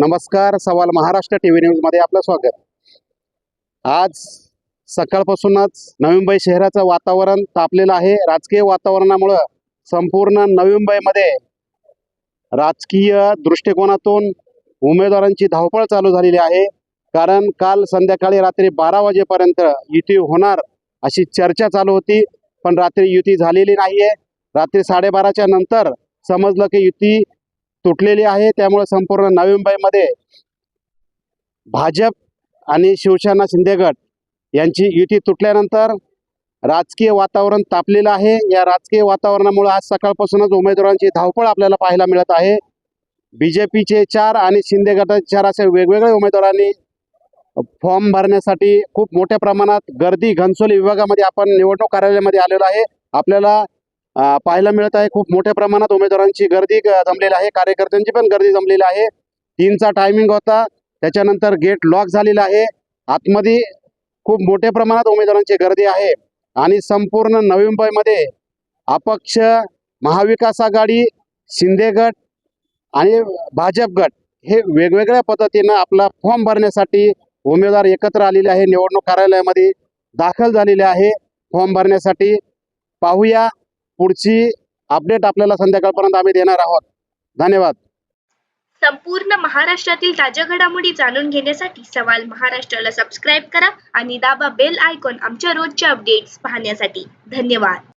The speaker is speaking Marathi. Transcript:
नमस्कार. सवाल महाराष्ट्र टीव्ही न्यूज मध्ये आपलं स्वागत. आज सकाळपासूनच नवी मुंबई शहराचं वातावरण तापलेलं आहे. राजकीय वातावरणामुळे संपूर्ण नवी मुंबईमध्ये राजकीय दृष्टिकोनातून उमेदवारांची धावपळ चालू झालेली आहे. कारण काल संध्याकाळी रात्री 12 वाजेपर्यंत युती होणार अशी चर्चा चालू होती, पण रात्री युती झालेली नाहीये. रात्री 12:30च्या नंतर समजलं की युती तुटलेली आहे. त्यामुळे संपूर्ण नवी मुंबईमध्ये भाजप आणि शिवसेना शिंदे गट यांची युती तुटल्यानंतर राजकीय वातावरण तापलेलं आहे. या राजकीय वातावरणामुळे आज सकाळपासूनच उमेदवारांची धावपळ आपल्याला पाहायला मिळत आहे. बीजेपीचे 4 आणि शिंदे गटाचे 4 असे वेगवेगळे उमेदवारांनी फॉर्म भरण्यासाठी खूप मोठ्या प्रमाणात गर्दी घनसोली विभागामध्ये आपण निवडणूक कार्यालयामध्ये आलेलो आहे. आपल्याला पाहायला मिळत आहे खूप मोठ्या प्रमाणात उमेदवारांची गर्दी जमलेली आहे. कार्यकर्त्यांची पण गर्दी जमलेली आहे. 3चा टायमिंग होता, त्याच्यानंतर गेट लॉक झालेला आहे. आतमध्ये खूप मोठ्या प्रमाणात उमेदवारांची गर्दी आहे आणि संपूर्ण नवी मुंबईमध्ये अपक्ष, महाविकास आघाडी, शिंदे गट आणि भाजप गट हे वेगवेगळ्या पद्धतीनं आपला फॉर्म भरण्यासाठी उमेदवार एकत्र आलेले आहे. निवडणूक कार्यालयामध्ये दाखल झालेले आहे फॉर्म भरण्यासाठी. पाहूया पुढची अपडेट आपल्याला संध्याकाळपर्यंत आम्ही देणार आहोत. धन्यवाद. संपूर्ण महाराष्ट्रातील ताज्या घडामोडी जाणून घेण्यासाठी सवाल महाराष्ट्राला सबस्क्राईब करा आणि दाबा बेल आयकॉन आमच्या रोजच्या अपडेट्स पाहण्यासाठी. धन्यवाद.